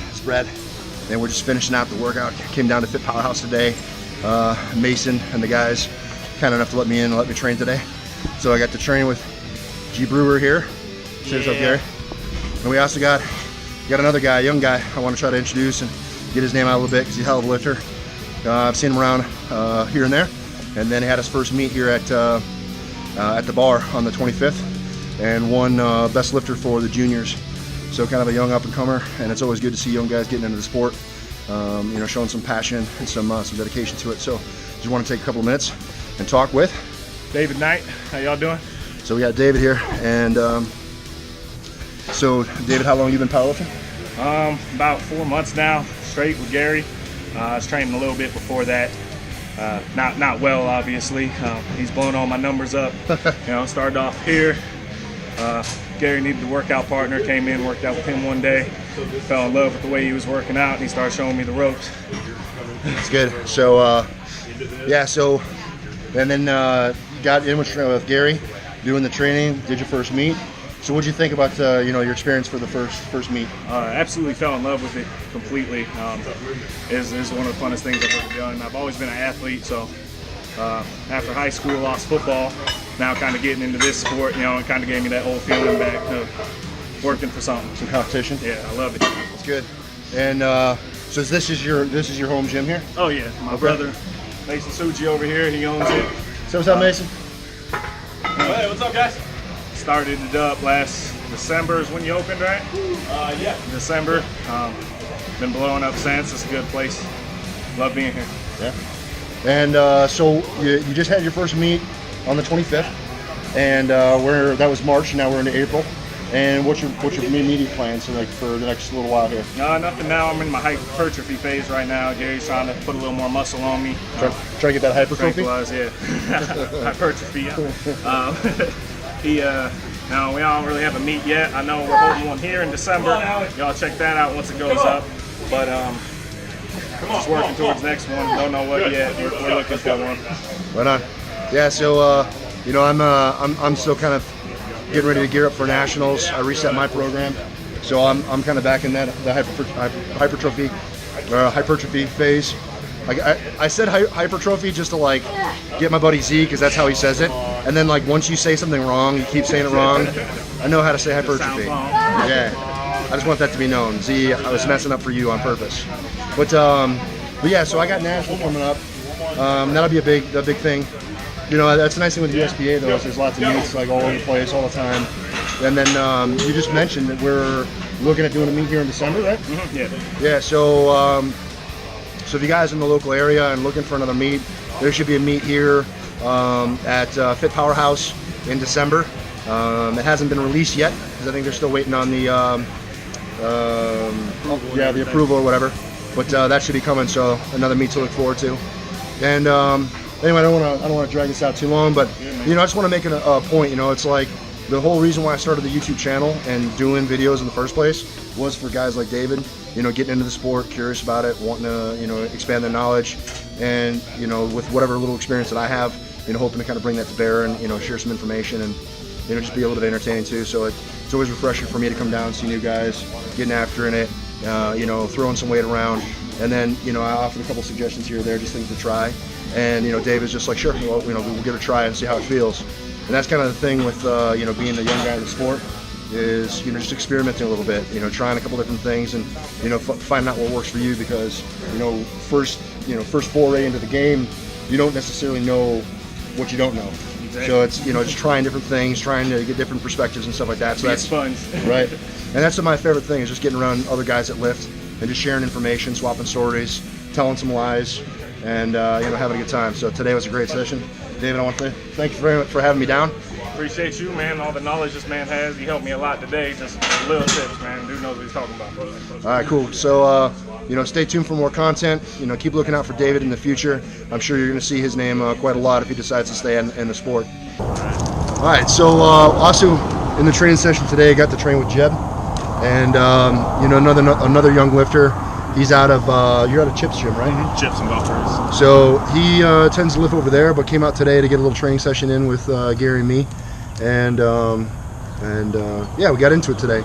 it's Brad, and we're just finishing out the workout. Came down to Fit Powerhouse today. Mason and the guys kind enough to let me in and let me train today. So I got to train with G Brewer here. Say what's up, Gary. And we also got another guy, a young guy, I want to try to introduce and get his name out a little bit because he's a hell of a lifter. I've seen him around here and there, and then he had his first meet here at the bar on the 25th, and won best lifter for the juniors. So kind of a young up-and-comer, and it's always good to see young guys getting into the sport, you know, showing some passion and some dedication to it. So just want to take a couple of minutes and talk with David Knight. How y'all doing? So we got David here, and so David, how long have you been powerlifting? About 4 months now, straight with Gary. I was training a little bit before that. Not well, obviously. He's blown all my numbers up. You know, started off here. Gary needed a workout partner. Came in, worked out with him one day. Fell in love with the way he was working out, and he started showing me the ropes. That's good. So yeah. So and then got in with Gary, doing the training. Did your first meet. So what'd you think about you know, your experience for the first meet? Absolutely fell in love with it completely. It's one of the funnest things I've ever done. I've always been an athlete, so after high school, lost football. Now kind of getting into this sport, you know, it kind of gave me that old feeling back of working for something. Some competition. Yeah, I love it. That's good. And so this is your home gym here? Oh yeah, my brother Mason Suji over here, he owns it. So what's up, Mason? Hey, what's up, guys? Started it up last December is when you opened, right? Yeah. December. Been blowing up since. It's a good place. Love being here. Yeah. And so you just had your first meet on the 25th, and that was March. Now we're into April. And what's your immediate plans like for the next little while here? Nothing now. I'm in my hypertrophy phase right now. Gary's trying to put a little more muscle on me. Try to get that hypertrophy. Yeah. Hypertrophy. Yeah. No, we don't really have a meet yet. I know we're holding one here in December. Y'all check that out once it goes up. But just working towards the next one. Don't know what yet. We're looking for one. Right on. Yeah. So you know, I'm still kind of getting ready to gear up for nationals. I reset my program, so I'm kind of back in the hypertrophy phase. I said hypertrophy just to like get my buddy Z, because that's how he says it. And then like once you say something wrong, you keep saying it wrong. I know how to say hypertrophy. Yeah, I just want that to be known. Z, I was messing up for you on purpose. But yeah, so I got national coming up. That'll be a big thing. You know, that's the nice thing with the USPA though, is there's lots of meets like all over the place all the time. And then you just mentioned that we're looking at doing a meet here in December, right? Mm-hmm. Yeah. Yeah. So so if you guys are in the local area and looking for another meet, there should be a meet here at Fit Powerhouse in December. It hasn't been released yet because I think they're still waiting on the approval or whatever. But that should be coming. So another meet to look forward to. And anyway, I don't want to drag this out too long, but you know, I just want to make a point. You know, it's like the whole reason why I started the YouTube channel and doing videos in the first place was for guys like David, you know, getting into the sport, curious about it, wanting to, you know, expand their knowledge, and you know, with whatever little experience that I have, you know, hoping to kind of bring that to bear and, you know, share some information and, you know, just be a little bit entertaining too. So it's always refreshing for me to come down and see new guys getting after in it, you know, throwing some weight around, and then, you know, I offered a couple suggestions here or there, just things to try. And you know, Dave is just like, sure, well, you know, we'll give it a try and see how it feels. And that's kind of the thing with you know, being a young guy in the sport, is, you know, just experimenting a little bit, you know, trying a couple different things, and you know, finding out what works for you, because you know, first foray into the game, you don't necessarily know what you don't know. Exactly. So it's, you know, just trying different things, trying to get different perspectives and stuff like that. So that's fun, right? And that's my favorite thing, is just getting around other guys that lift and just sharing information, swapping stories, telling some lies, and you know, having a good time. So today was a great session. David, I want to thank you very much for having me down. Appreciate you, man. All the knowledge this man has. He helped me a lot today. Just little tips, man. Dude knows what he's talking about. All right, cool. So you know, stay tuned for more content. You know, keep looking out for David in the future. I'm sure you're going to see his name quite a lot if he decides to stay in the sport. All right. So also in the training session today, I got to train with Jeb, and you know, another young lifter. He's out of you're out of Chip's gym, right? Mm-hmm. Chips and golfers. So he tends to live over there, but came out today to get a little training session in with Gary and me, and yeah, we got into it today.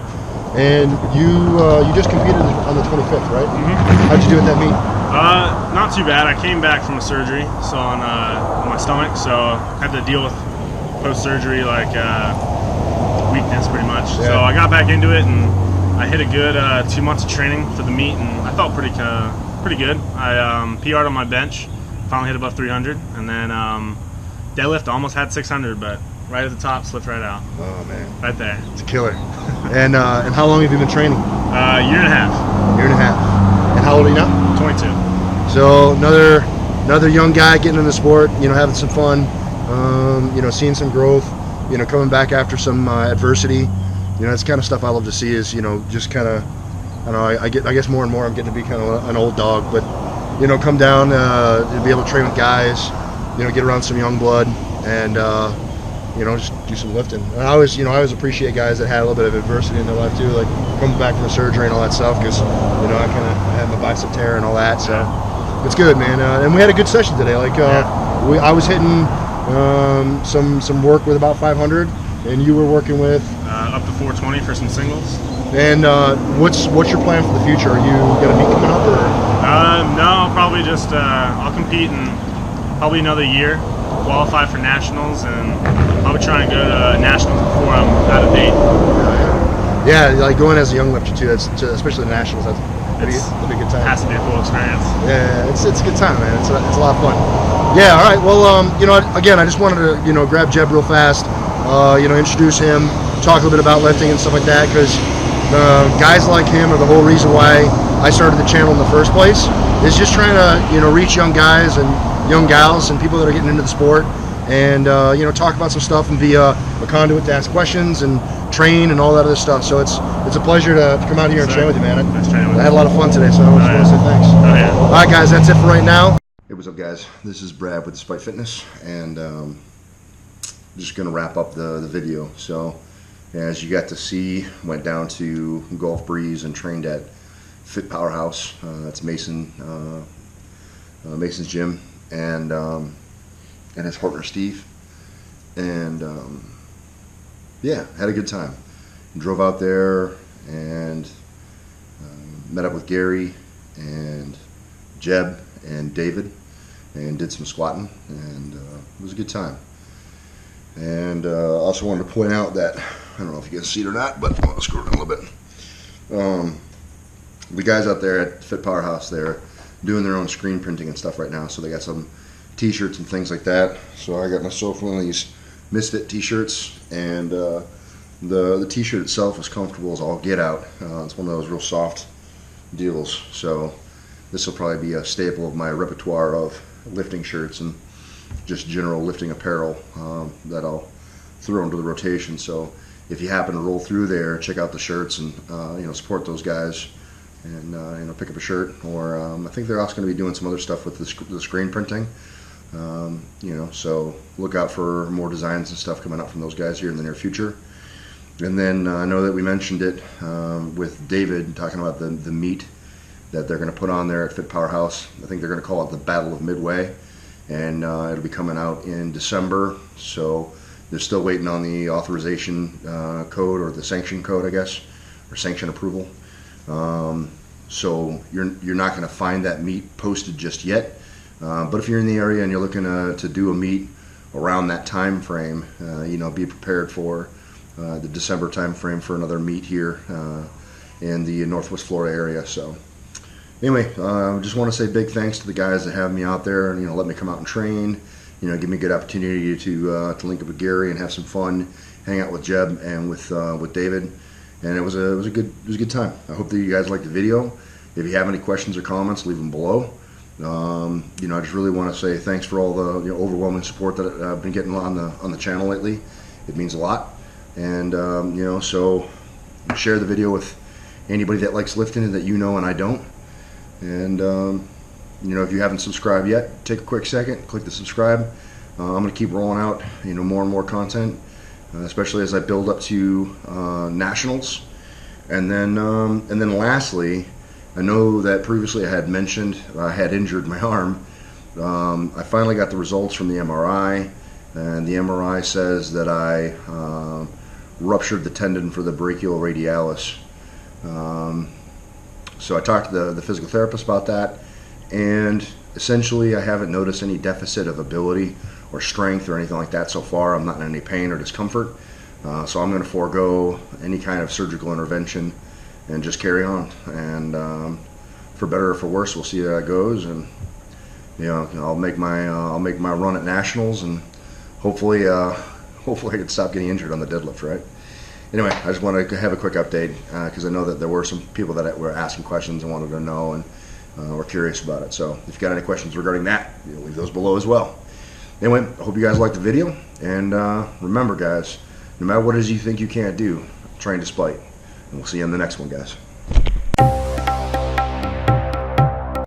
And you just competed on the 5th, right? How'd you do with that meet? Not too bad. I came back from a surgery, so on my stomach, so had to deal with post-surgery weakness pretty much. Yeah. So I got back into it, and I hit a good 2 months of training for the meet, and I felt pretty good. I PR'd on my bench, finally hit above 300, and then deadlift almost had 600, but right at the top slipped right out. Oh man, Right there. it's a killer. And how long have you been training? Year and a half. Year and a half. And how old are you now? 22. So another young guy getting in the sport, having some fun, seeing some growth, coming back after some adversity. That's the kind of stuff I love to see is, just kind of, I guess more and more I'm getting to be kind of an old dog, but, come down to be able to train with guys, get around some young blood and, just do some lifting. And I always appreciate guys that had a little bit of adversity in their life too, like coming back from the surgery and all that stuff, because, I had my bicep tear and all that, so it's good, man. And we had a good session today. I was hitting some work with about 500, and you were working with Up to 420 for some singles. And what's your plan for the future? Are you gonna be coming up, or? No, I'll probably just I'll compete in probably another year, qualify for nationals, and probably try and go to nationals before I'm out of date. Yeah, like going as a young lifter too. Especially the nationals. That'd be a good time. Has to be a cool experience. Yeah, it's a good time, man. It's a lot of fun. Yeah. All right. Well, again, I just wanted to grab Jeb real fast. Introduce him, talk a little bit about lifting and stuff like that, because guys like him are the whole reason why I started the channel in the first place, is just trying to reach young guys and young gals and people that are getting into the sport, and talk about some stuff and be a conduit to ask questions and train and all that other stuff. So it's a pleasure to come out here and train with you, man. I had a lot of fun today, so I just want to say thanks. Oh, yeah. All right, guys, that's it for right now. Hey, what's up, guys? This is Brad with Skwaats Fitness, and just gonna wrap up the video. So as you got to see, went down to Gulf Breeze and trained at Fit Powerhouse. That's Mason's gym, and his partner Steve, and yeah, had a good time. Drove out there and met up with Gary and Jeb and David, and did some squatting, and it was a good time. And I also wanted to point out that, I don't know if you guys see it or not, but I'll scroll down a little bit. The guys out there at Fit Powerhouse, they're doing their own screen printing and stuff right now, so they got some t-shirts and things like that. So I got myself one of these Misfit t-shirts, and the t-shirt itself is comfortable as all get out. It's one of those real soft deals, so this will probably be a staple of my repertoire of lifting shirts and just general lifting apparel that I'll throw into the rotation. So if you happen to roll through there, check out the shirts and support those guys, and pick up a shirt. Or I think they're also going to be doing some other stuff with the screen printing. So look out for more designs and stuff coming out from those guys here in the near future. And then I know that we mentioned it with David talking about the meet that they're going to put on there at Fit Powerhouse. I think they're going to call it the Battle of Midway, and it'll be coming out in December. So they're still waiting on the authorization code, or the sanction code, I guess, or sanction approval. So you're not going to find that meet posted just yet. But if you're in the area and you're looking to do a meet around that time frame, be prepared for the December time frame for another meet here in the Northwest Florida area. So anyway, just want to say big thanks to the guys that have me out there and let me come out and train. Give me a good opportunity to link up with Gary and have some fun, hang out with Jeb and with David, and it was a good time. I hope that you guys liked the video. If you have any questions or comments, leave them below. I just really want to say thanks for all the overwhelming support that I've been getting on the channel lately. It means a lot, and so share the video with anybody that likes lifting and that and I don't. And if you haven't subscribed yet, take a quick second, click the subscribe. I'm going to keep rolling out more and more content, especially as I build up to nationals. And then lastly, I know that previously I had mentioned I had injured my arm. I finally got the results from the MRI, and the MRI says that I ruptured the tendon for the brachioradialis, So I talked to the physical therapist about that, and essentially I haven't noticed any deficit of ability or strength or anything like that so far. I'm not in any pain or discomfort, so I'm going to forego any kind of surgical intervention and just carry on. And for better or for worse, we'll see how that goes. And I'll make my run at nationals, and hopefully hopefully I can stop getting injured on the deadlift, right? Anyway, I just wanted to have a quick update because I know that there were some people that were asking questions and wanted to know, and were curious about it. So if you've got any questions regarding that, leave those below as well. Anyway, I hope you guys liked the video, and remember guys, no matter what it is you think you can't do, train despite. And we'll see you in the next one, guys.